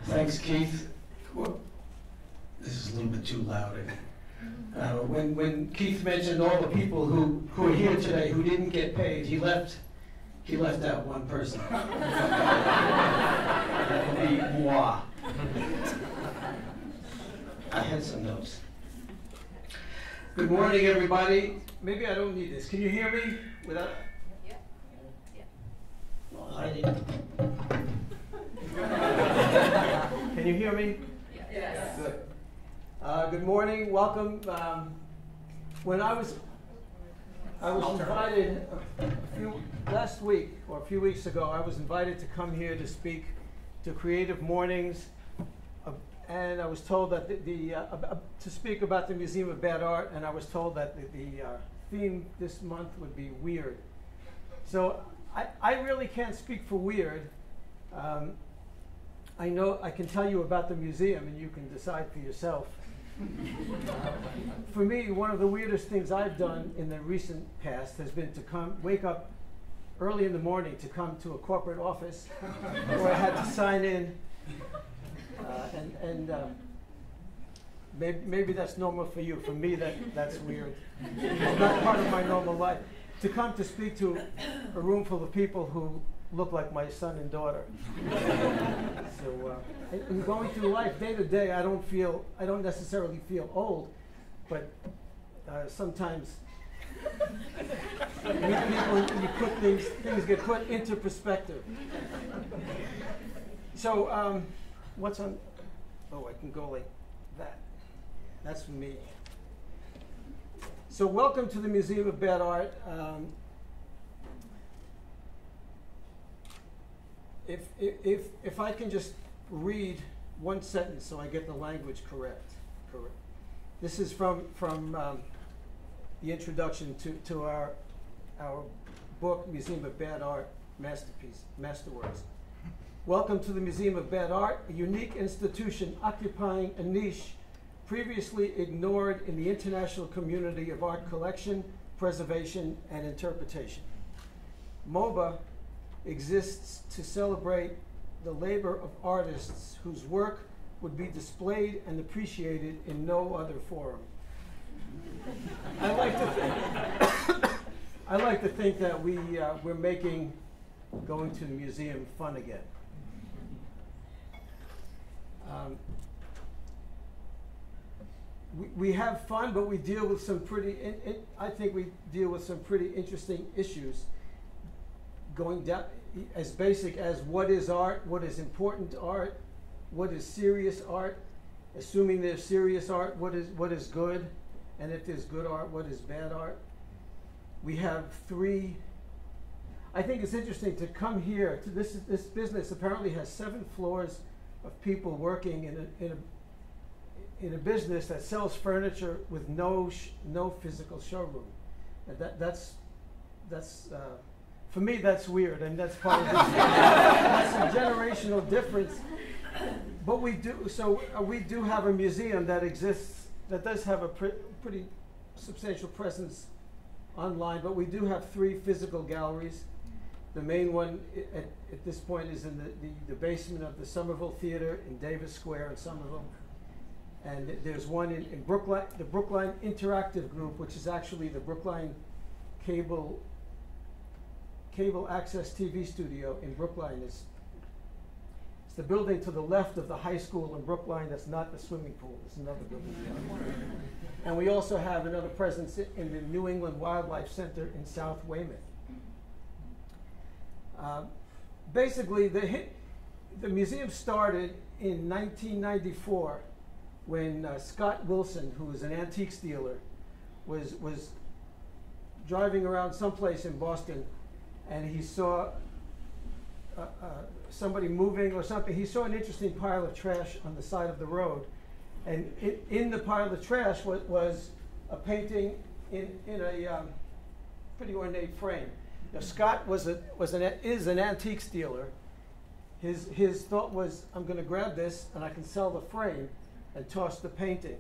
Thanks, Keith. Well, this is a little bit too loud. When Keith mentioned all the people who are here today who didn't get paid, he left out one person. That would be moi. I had some notes. Good morning, everybody. Maybe I don't need this. Can you hear me without? Yeah. Yeah. Well, Heidi. Can you hear me? Yes. Good. Good morning. Welcome. When I was invited last week or a few weeks ago, I was invited to come here to speak to Creative Mornings, and I was told that to speak about the Museum of Bad Art, and I was told that the theme this month would be weird. So I really can't speak for weird. I know I can tell you about the museum, and you can decide for yourself. For me, one of the weirdest things I've done in the recent past has been to wake up early in the morning to come to a corporate office where I had to sign in, maybe that's normal for you. For me, that's weird. It's not part of my normal life. To come to speak to a room full of people who look like my son and daughter. So, in going through life day to day, I don't necessarily feel old, but sometimes you meet people and you put things get put into perspective. So, what's on? Oh, I can go like that. That's for me. So, welcome to the Museum of Bad Art. If I can just read one sentence so I get the language correct. This is from the introduction to our book, Museum of Bad Art, Masterworks. Welcome to the Museum of Bad Art, a unique institution occupying a niche previously ignored in the international community of art collection, preservation, and interpretation. MOBA exists to celebrate the labor of artists whose work would be displayed and appreciated in no other forum. I like to think that we're making going to the museum fun again. We have fun, but we deal with some I think we deal with some pretty interesting issues. Going down as basic as what is art, what is important art, what is serious art, assuming there's serious art, what is good, and if there's good art, what is bad art. We have three. I think it's interesting to come here to this business. Apparently has 7 floors of people working in a business that sells furniture with no physical showroom. And that's for me, that's weird, and that's part of the that's a generational difference. But we do have a museum that exists, that does have a pretty substantial presence online, but we do have 3 physical galleries. The main one at this point is in the basement of the Somerville Theater in Davis Square in Somerville. And there's one in Brookline, the Brookline Interactive Group, which is actually the Brookline Cable Access TV studio in Brookline. It's the building to the left of the high school in Brookline. That's not the swimming pool. It's another building. And we also have another presence in the New England Wildlife Center in South Weymouth. Basically, the museum started in 1994 when Scott Wilson, who was an antiques dealer, was driving around someplace in Boston, and he saw somebody moving or something. He saw an interesting pile of trash on the side of the road, and in the pile of trash was a painting in a pretty ornate frame. Now, Scott is an antiques dealer. His thought was, I'm going to grab this and I can sell the frame and toss the painting.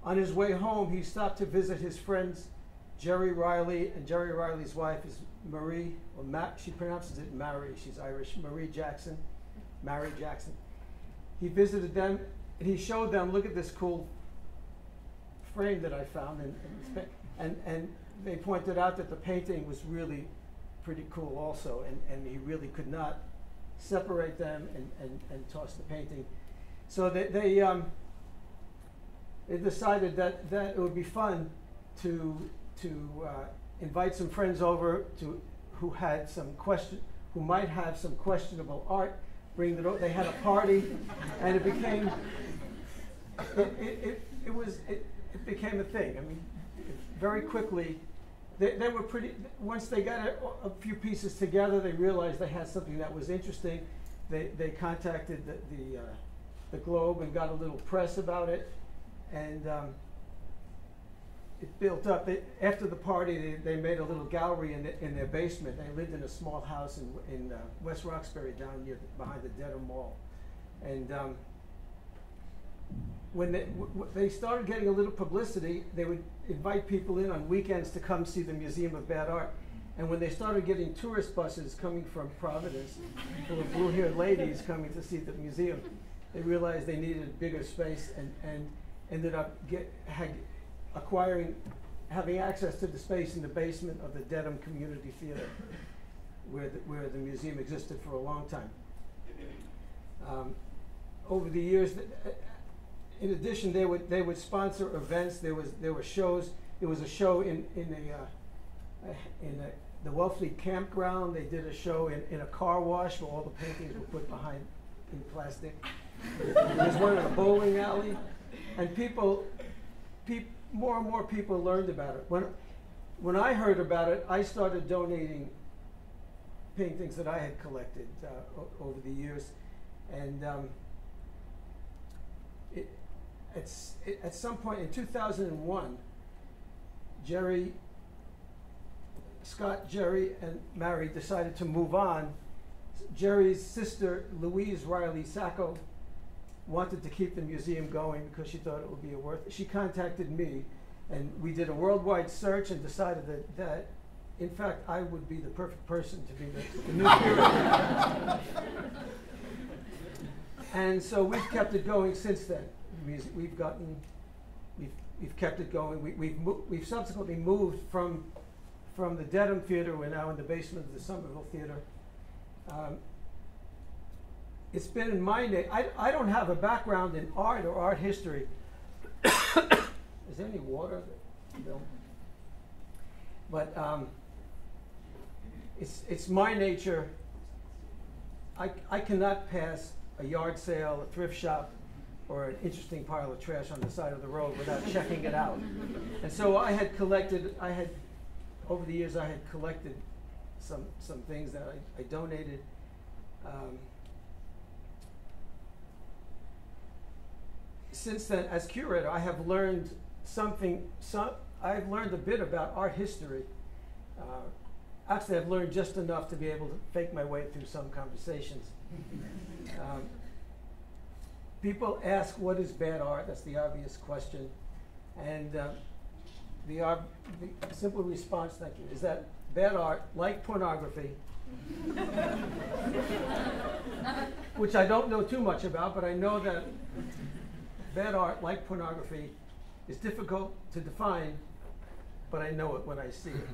On his way home, he stopped to visit his friends Jerry Riley, and Jerry Riley's wife is Marie, or she pronounces it Mary, she's Irish, Mary Jackson. He visited them, and he showed them, look at this cool frame that I found, and they pointed out that the painting was really pretty cool also, and he really could not separate them and toss the painting. So they decided that it would be fun to invite some friends over who might have some questionable art. They had a party, and it became a thing. I mean, very quickly. They were pretty. Once they got a few pieces together, they realized they had something that was interesting. They contacted the Globe and got a little press about it, and it built up. After the party, they made a little gallery in their basement. They lived in a small house in West Roxbury, down behind the Dedham Mall, and when they started getting a little publicity, they would invite people in on weekends to come see the Museum of Bad Art. And when they started getting tourist buses coming from Providence, full of blue-haired ladies coming to see the museum, they realized they needed a bigger space, and ended up having access to the space in the basement of the Dedham Community Theater, where the museum existed for a long time. Over the years, in addition, they would sponsor events. There were shows. There was a show in the Wellfleet campground. They did a show in a car wash where all the paintings were put behind in plastic. There was one in a bowling alley, and more and more people learned about it. When I heard about it, I started donating paintings that I had collected over the years, and at some point in 2001, Scott, Jerry, and Mary decided to move on. Jerry's sister, Louise Riley Sacco, wanted to keep the museum going because she thought it would be worth it. She contacted me, and we did a worldwide search and decided that in fact, I would be the perfect person to be the new curator. And so we've kept it going since then. We've kept it going. We've subsequently moved from the Dedham Theater. We're now in the basement of the Somerville Theater. It's been in my name. I don't have a background in art or art history. Is there any water? No. But it's my nature. I cannot pass a yard sale, a thrift shop, or an interesting pile of trash on the side of the road without checking it out. And so over the years, I had collected some things that I donated. Since then, as curator, I have learned I've learned a bit about art history. Actually, I've learned just enough to be able to fake my way through some conversations. People ask, what is bad art? That's the obvious question. And the simple response, thank you, is that bad art, like pornography, which I don't know too much about, but I know that bad art, like pornography, is difficult to define, but I know it when I see it.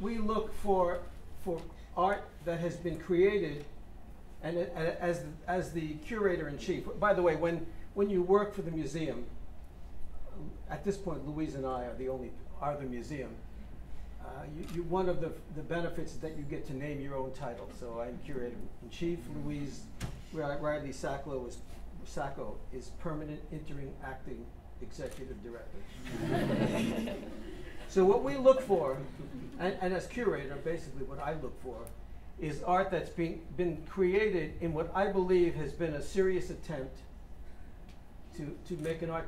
We look for art that has been created, and as the curator-in-chief. By the way, when you work for the museum, at this point, Louise and I are the museum. one of the benefits is that you get to name your own title. So I'm Curator-in-Chief. Louise Riley Sacco is Permanent Interim Acting Executive Director. So what we look for, and as curator, basically what I look for, is art that's been created in what I believe has been a serious attempt to make an art,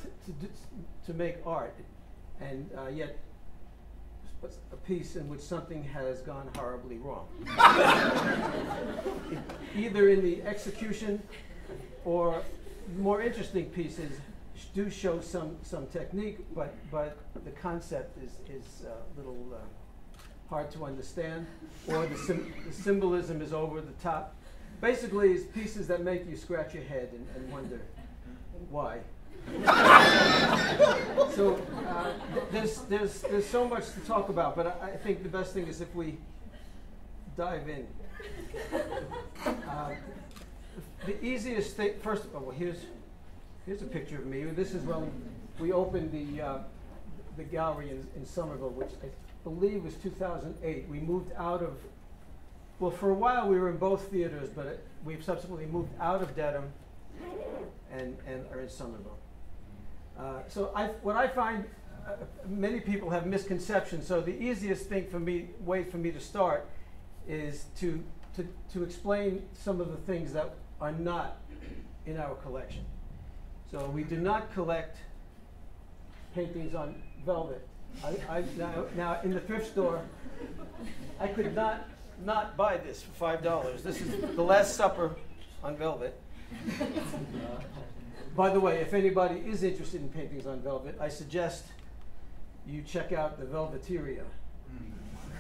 to make art, and yet a piece in which something has gone horribly wrong. Either in the execution, or more interesting pieces do show some technique, but the concept is a little hard to understand, or the symbolism is over the top. Basically, it's pieces that make you scratch your head and wonder why. So there's so much to talk about, but I think the best thing is if we dive in. The easiest thing, first of all, here's a picture of me. This is when we opened the gallery in Somerville, which I believe was 2008. We moved out of, well, for a while we were in both theaters, but we've subsequently moved out of Dedham and are in Somerville. So what I find, many people have misconceptions. So the easiest way for me to start is to explain some of the things that are not in our collection. So we do not collect paintings on velvet. Now in the thrift store, I could not buy this for $5. This is The Last Supper on velvet. By the way, if anybody is interested in paintings on velvet, I suggest you check out the Velveteria,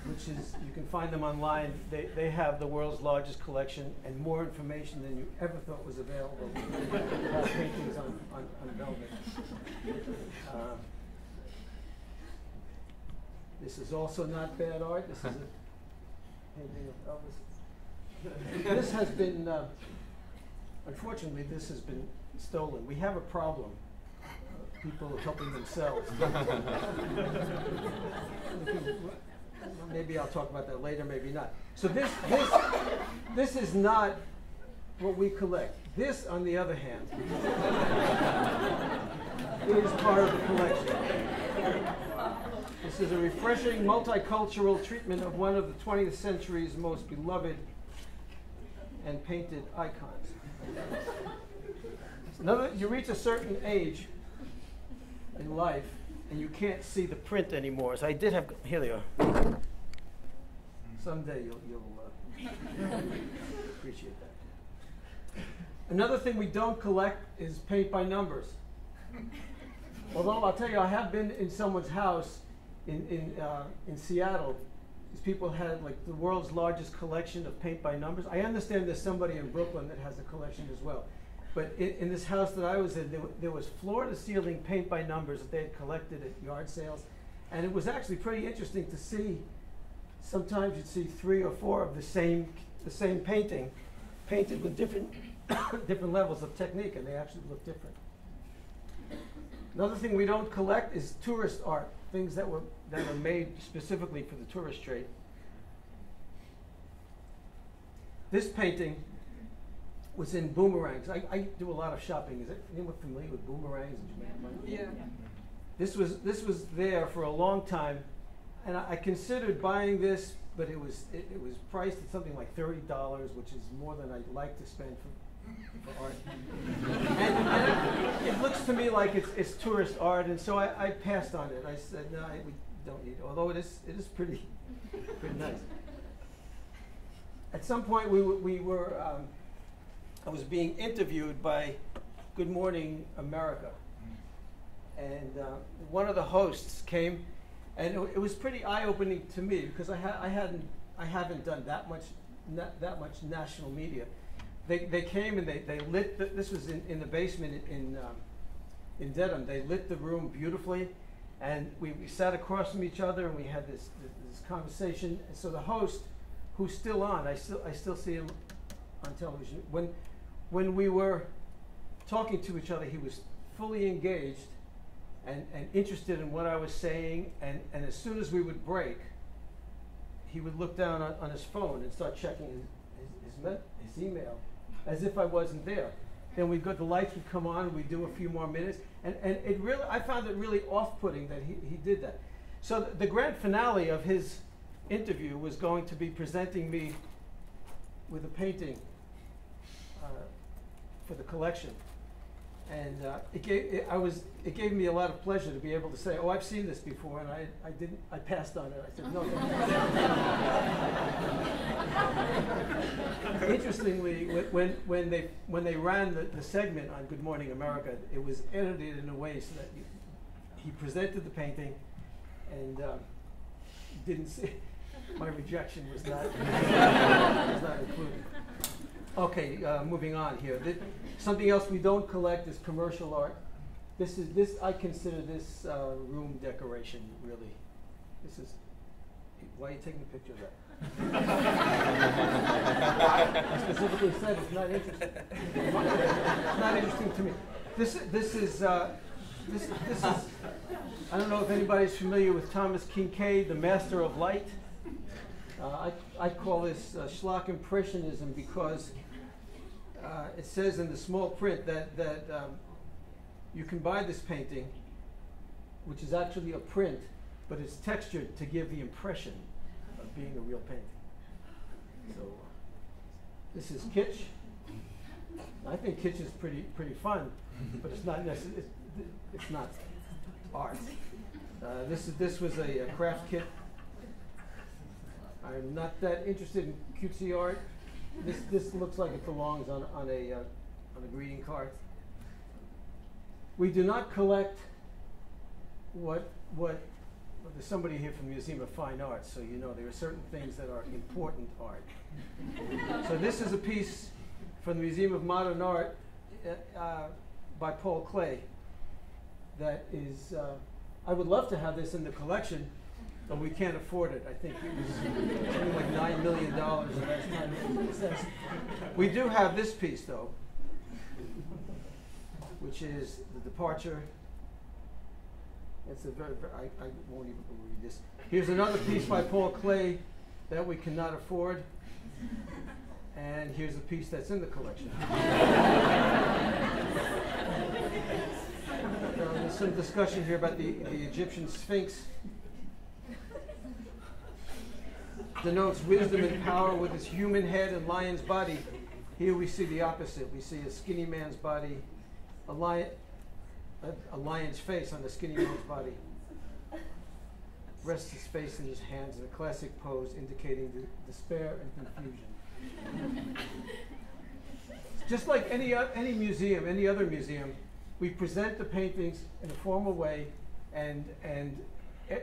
which is, you can find them online. They have the world's largest collection and more information than you ever thought was available about paintings on velvet. This is also not bad art. This is a painting of Elvis. This has been, unfortunately, this has been stolen. We have a problem. People are helping themselves. Maybe I'll talk about that later, maybe not. So this is not what we collect. This, on the other hand, is part of the collection. This is a refreshing multicultural treatment of one of the 20th century's most beloved and painted icons. You reach a certain age in life, and you can't see the print anymore. So I did have, here they are. Someday you'll appreciate that. Another thing we don't collect is paint by numbers. Although I'll tell you, I have been in someone's house in Seattle. These people had like the world's largest collection of paint by numbers. I understand there's somebody in Brooklyn that has a collection as well. But in this house that I was in, there was floor-to-ceiling paint by numbers that they had collected at yard sales. And it was actually pretty interesting to see. Sometimes you'd see 3 or 4 of the same painting, painted with different levels of technique, and they actually look different. Another thing we don't collect is tourist art, things that are made specifically for the tourist trade. This painting was in boomerangs. I do a lot of shopping. Is anyone familiar with boomerangs in Jamaica? Yeah. This was there for a long time, and I considered buying this, but it was priced at something like $30, which is more than I'd like to spend for art. and it looks to me like it's tourist art, and so I passed on it. I said, no, we don't need it, although it is pretty nice. At some point, I was being interviewed by Good Morning America, and one of the hosts came, and it was pretty eye-opening to me because I haven't done that much national media. They came and they lit this was in the basement in Dedham. They lit the room beautifully, and we sat across from each other and we had this conversation. And so the host, who's still on, I still see him on television. When we were talking to each other, he was fully engaged and interested in what I was saying. And as soon as we would break, he would look down on his phone and start checking his email as if I wasn't there. Then the lights would come on, we'd do a few more minutes, and I found it really off-putting that he did that. So the grand finale of his interview was going to be presenting me with a painting for the collection. And it gave me a lot of pleasure to be able to say, oh, I've seen this before, and I passed on it. I said, no. Interestingly, when they ran the segment on Good Morning America, it was edited in a way so that he presented the painting, and didn't see my rejection was not included. Okay, moving on here. Something else we don't collect is commercial art. I consider this room decoration, really. Why are you taking a picture of that? I specifically said it's not interesting. It's not interesting to me. This is, I don't know if anybody's familiar with Thomas Kincaid, the Master of Light. I call this schlock impressionism because it says in the small print that you can buy this painting, which is actually a print, but it's textured to give the impression of being a real painting. So this is KITSCH. I think KITSCH is pretty fun, but it's not necessarily. It's not art. This was a craft kit. I'm not that interested in cutesy art. This looks like it belongs on a greeting card. We do not collect what there's somebody here from the Museum of Fine Arts, so you know there are certain things that are important art. So this is a piece from the Museum of Modern Art by Paul Klee that is, I would love to have this in the collection, but we can't afford it. I think it was something like $9 million last time. We do have this piece, though, which is The Departure. It's a very I won't even read this. Here's another piece by Paul Klee that we cannot afford. And here's a piece that's in the collection. There's some discussion here about the Egyptian Sphinx. Denotes wisdom and power with its human head and lion's body. Here we see the opposite. We see a skinny man's body, a lion's face on a skinny man's body. Rests his face in his hands in a classic pose indicating despair and confusion. Just like any museum, any other museum, we present the paintings in a formal way, and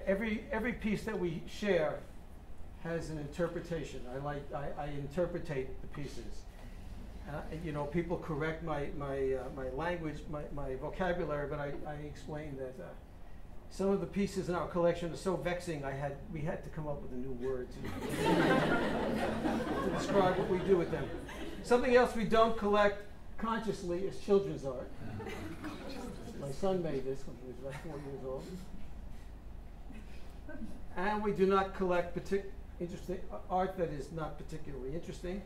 every piece that we share has an interpretation. I interpretate the pieces. You know, people correct my language, my vocabulary, but I explain that some of the pieces in our collection are so vexing. We had to come up with a new word to describe what we do with them. Something else we don't collect consciously is children's art. My son made this when he was about 4 years old. And we do not collect interesting art that is not particularly interesting.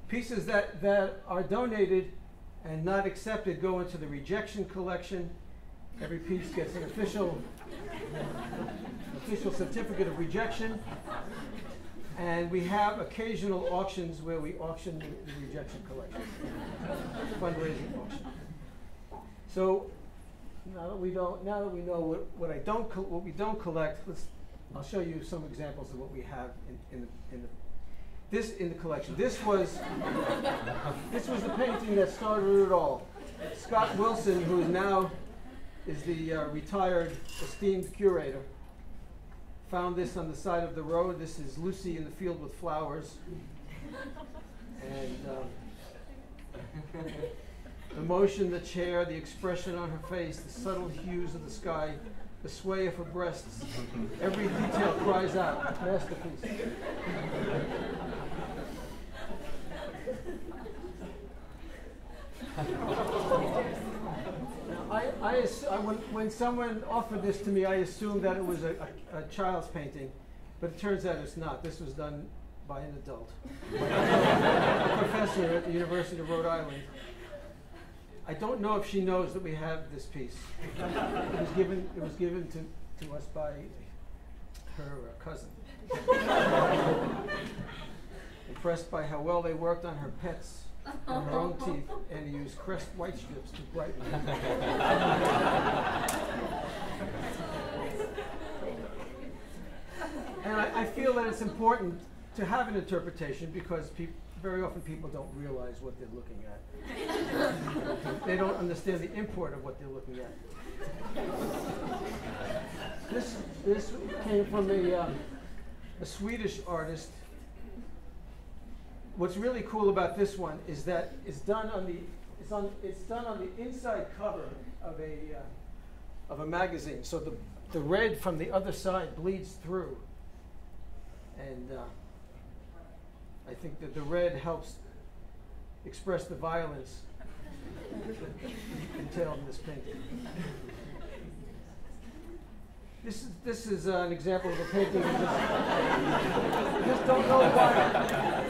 Pieces that are donated and not accepted go into the rejection collection. Every piece gets an official certificate of rejection. And we have occasional auctions where we auction the rejection collection, fundraising auction. So now that we know what we don't collect, I'll show you some examples of what we have in the collection. This was the painting that started it all. Scott Wilson, who is the retired esteemed curator, found this on the side of the road. This is Lucy in the Field with Flowers, and the motion, the chair, the expression on her face, the subtle hues of the sky, the sway of her breasts, every detail cries out, masterpiece. Now, when someone offered this to me, I assumed that it was a child's painting, But it turns out it's not. This was done by an adult, a professor at the University of Rhode Island. I don't know if she knows that we have this piece. It was given to us by her cousin. Impressed by how well they worked on her pets and her own teeth, and used Crest white strips to brighten them. And I feel that it's important to have an interpretation because very often people don't realize what they're looking at. They don't understand the import of what they're looking at. This came from a Swedish artist. What's really cool about this one is that it's done on the inside cover of a magazine. So the red from the other side bleeds through, and I think that the red helps express the violence entailed in this painting. This is an example of a painting. I just don't know why.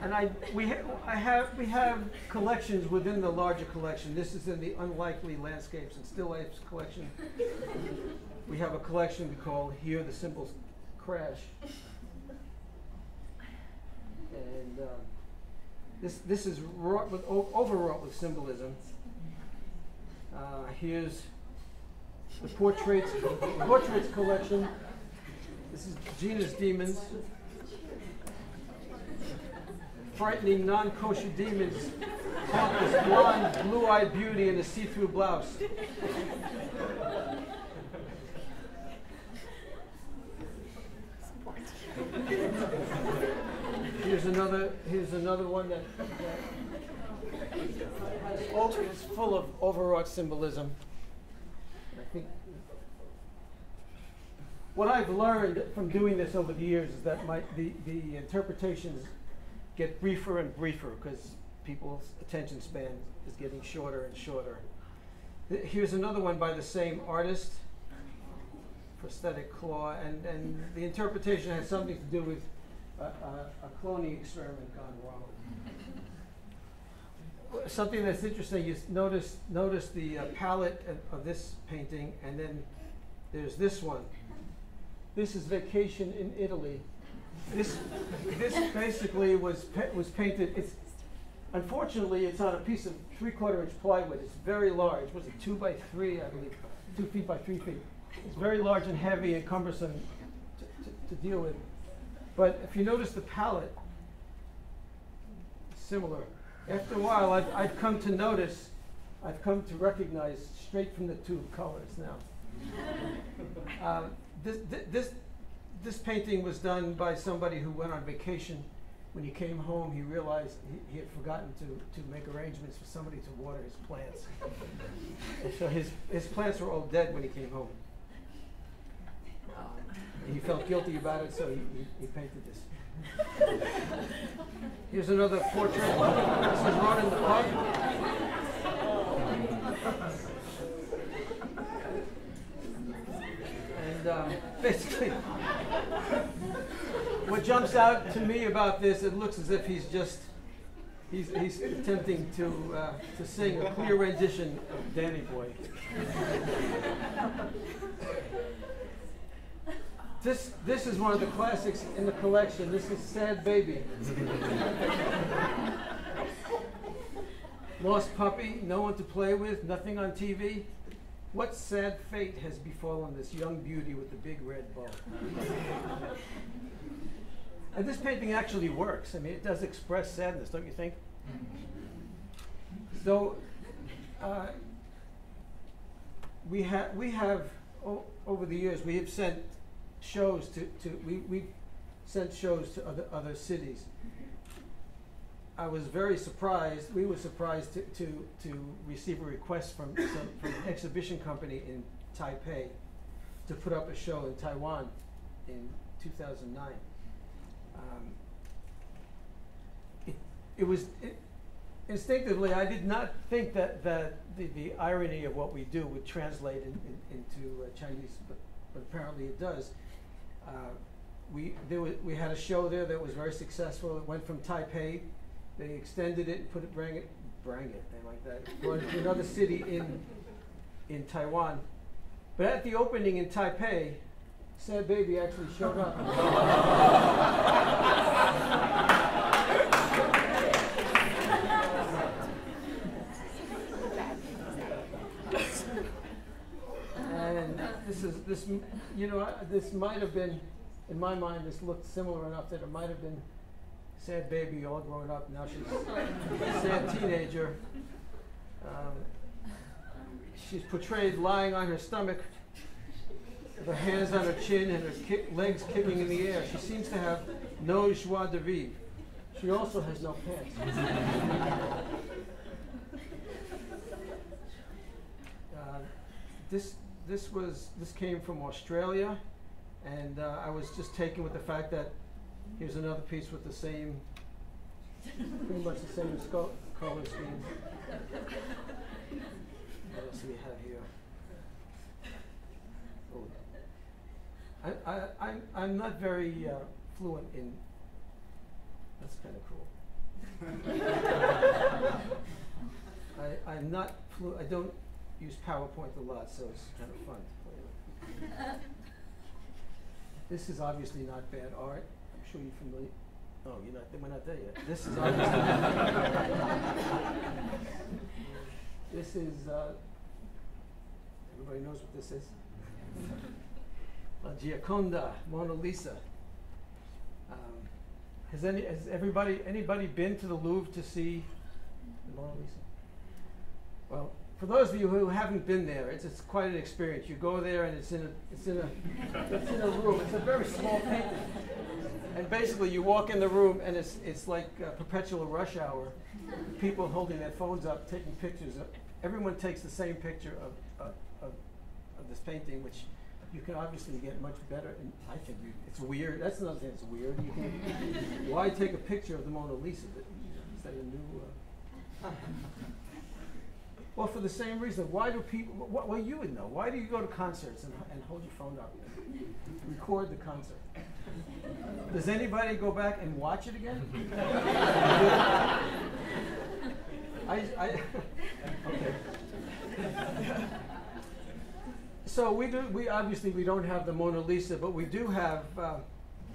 And we have collections within the larger collection. This is in the Unlikely Landscapes and Still Lifes collection. We have a collection we call Here the Symbols Crash. And this is overwrought with symbolism. Here's the portraits collection. This is Gina's Demons. Frightening non-kosher demons haunt this blonde, blue-eyed beauty in a see-through blouse. Here's another one that is full of overwrought symbolism. I think what I've learned from doing this over the years is that the interpretations get briefer and briefer because people's attention span is getting shorter and shorter. Here's another one by the same artist, Prosthetic Claw, and the interpretation has something to do with a cloning experiment gone wrong. Something that's interesting is notice the palette of this painting, and then there's this one. This is Vacation in Italy. This basically was painted. Unfortunately, it's on a piece of 3/4 inch plywood. It's very large. Was it 2 by 3? I believe 2 feet by 3 feet. It's very large and heavy and cumbersome to deal with. But if you notice the palette, it's similar. After a while, I've come to recognize straight from the two colors now. This painting was done by somebody who went on vacation. When he came home, he realized he had forgotten to make arrangements for somebody to water his plants. And so his plants were all dead when he came home. He felt guilty about it, so he painted this. Here's another portrait. This is Ron in the Pub. And basically, what jumps out to me about this, it looks as if he's attempting to sing a clear rendition of Danny Boy. This is one of the classics in the collection. This is Sad Baby. Lost puppy, no one to play with, nothing on TV. What sad fate has befallen this young beauty with the big red bow? And this painting actually works. I mean, it does express sadness, don't you think? So we have over the years we have sent shows we've sent shows to other cities. I was very surprised. We were surprised to receive a request from an exhibition company in Taipei to put up a show in Taiwan in 2009. instinctively, I did not think that the irony of what we do would translate into Chinese, but apparently it does. We had a show there that was very successful. It went from Taipei. They extended it and brought it like that, brought it to another city in Taiwan. But at the opening in Taipei, Sad Baby actually showed up. And this might have been, in my mind, this looked similar enough that it might have been Sad Baby all grown up. Now she's a sad teenager. She's portrayed lying on her stomach, with her hands on her chin and her legs kicking in the air. She seems to have no joie de vivre. She also has no pants. This came from Australia, and I was just taken with the fact that here's another piece with the same, pretty much the same color scheme. What else do we have here? Oh. I'm not very fluent in. That's kind of cool. I'm not fluent. I don't use PowerPoint a lot, so it's kind of fun to play with. This is obviously not bad art. I'm sure you're familiar. Oh, we're not there yet. This is obviously. This is. Everybody knows what this is. La Gioconda, Mona Lisa. Has anybody been to the Louvre to see the Mona Lisa? Well, for those of you who haven't been there, it's quite an experience. You go there and it's in a room. It's a very small painting, and basically you walk in the room and it's like perpetual rush hour. People holding their phones up, taking pictures. Everyone takes the same picture of this painting, which you can obviously get much better. And I think it's weird. That's another thing that's weird. Why take a picture of the Mona Lisa? Is that a new? Well, for the same reason. Why do people? Well, you would know. Why do you go to concerts and hold your phone up and record the concert? Does anybody go back and watch it again? Okay. So we obviously don't have the Mona Lisa, but we do have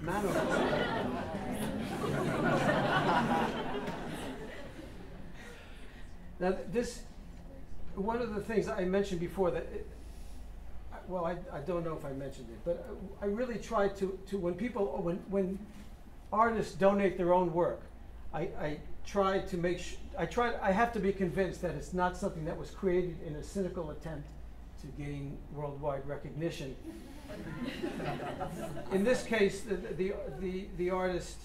Mona Lisa. Now one of the things I mentioned before that, I don't know if I mentioned it, but I really try to when artists donate their own work, I try to make I have to be convinced that it's not something that was created in a cynical attempt to gain worldwide recognition. In this case, the artist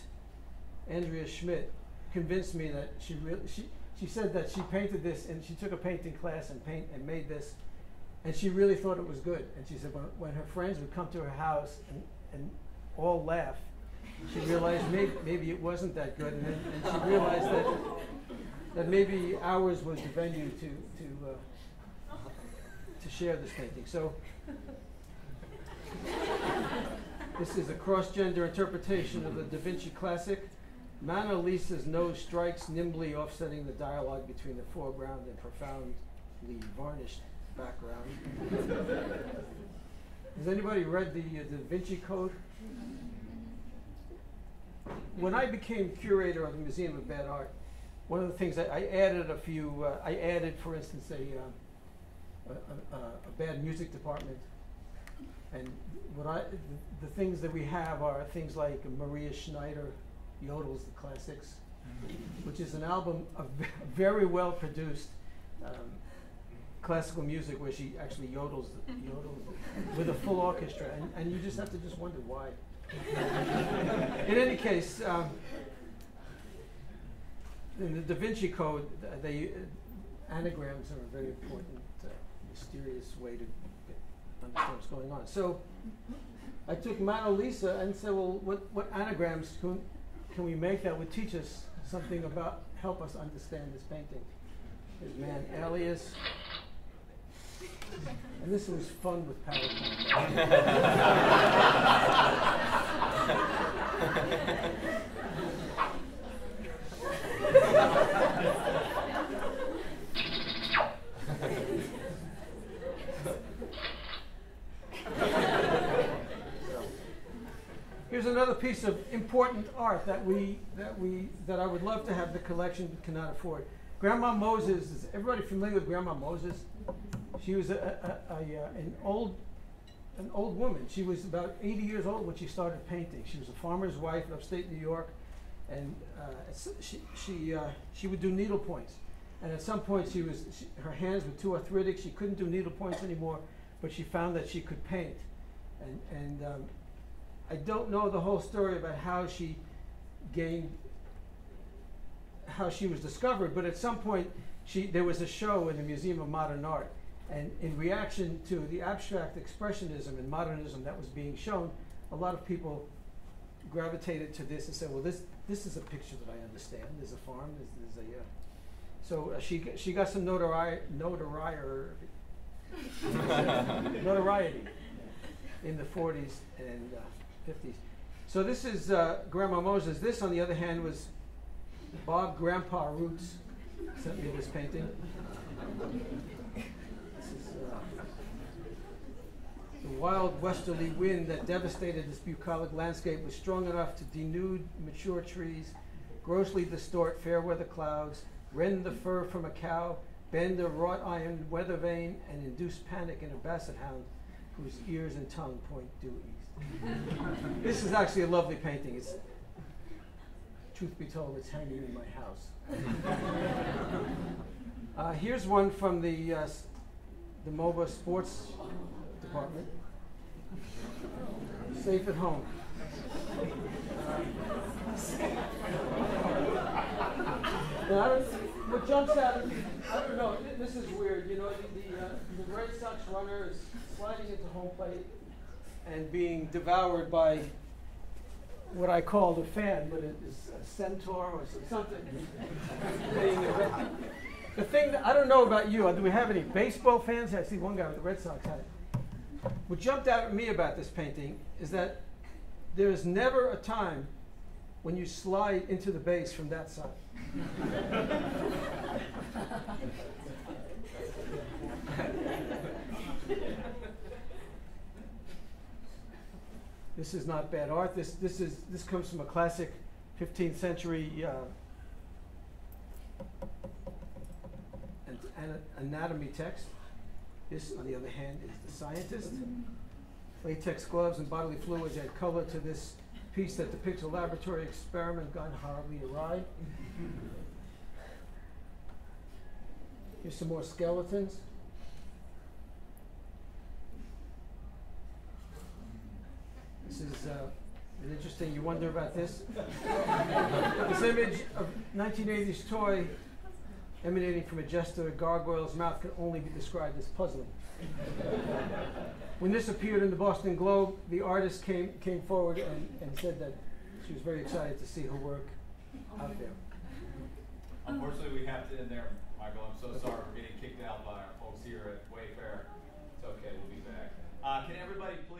Andrea Schmidt convinced me that she said that she painted this, and she took a painting class and made this, and she really thought it was good. And she said when her friends would come to her house and all laugh, she realized maybe it wasn't that good, and she realized that maybe ours was the venue to share this painting. So this is a cross-gender interpretation of the Da Vinci classic. Mona Lisa's nose strikes, nimbly offsetting the dialogue between the foreground and profoundly varnished background. Has anybody read the Da Vinci Code? When I became curator of the Museum of Bad Art, one of the things I added I added, for instance, a bad music department, and the things that we have are things like Maria Schneider yodels the classics, which is an album of very well produced classical music where she actually yodels with a full orchestra, and you just have to wonder why. In any case, in the Da Vinci Code, anagrams are a very important, mysterious way to understand what's going on. So I took Mona Lisa and said, well, what anagrams can we make that would teach us something about, help us understand this painting. His man Alias. And this was fun with PowerPoint. Here's another piece of important art that I would love to have the collection but cannot afford. Grandma Moses, is everybody familiar with Grandma Moses? She was an old woman. She was about 80 years old when she started painting. She was a farmer's wife in upstate New York, and she would do needle points. And at some point, her hands were too arthritic. She couldn't do needle points anymore, but she found that she could paint. And I don't know the whole story about how she was discovered, but at some point there was a show in the Museum of Modern Art, and in reaction to the abstract expressionism and modernism that was being shown, a lot of people gravitated to this and said, well, this is a picture that I understand. There's a farm, so she got some notoriety in the 40s and 50s. So this is Grandma Moses. This, on the other hand, was Bob Grandpa Roots sent me this painting. This is the wild westerly wind that devastated this bucolic landscape was strong enough to denude mature trees, grossly distort fair weather clouds, rend the fur from a cow, bend a wrought iron weather vane, and induce panic in a basset hound whose ears and tongue point due east. This is actually a lovely painting. It's, truth be told, it's hanging in my house. Here's one from the MOBA sports department. Safe at home. What jumps out, I don't know, this is weird. You know, the Red Sox runner is sliding into home plate and being devoured by what I call the fan, but it is a centaur or something. The thing that, I don't know about you, do we have any baseball fans? I see one guy with the Red Sox hat. What jumped out at me about this painting is that there is never a time when you slide into the base from that side. This is not bad art. This comes from a classic 15th century anatomy text. This, on the other hand, is The Scientist. Latex gloves and bodily fluids add color to this piece that depicts a laboratory experiment gone horribly awry. Here's some more skeletons. This is an interesting, you wonder about this. This image of 1980s toy emanating from a jester, a gargoyle's mouth can only be described as puzzling. When this appeared in the Boston Globe, the artist came forward and said that she was very excited to see her work out there. Unfortunately, we have to end there, Michael. I'm so sorry. We're getting kicked out by our folks here at Wayfair. It's okay. We'll be back. Can everybody please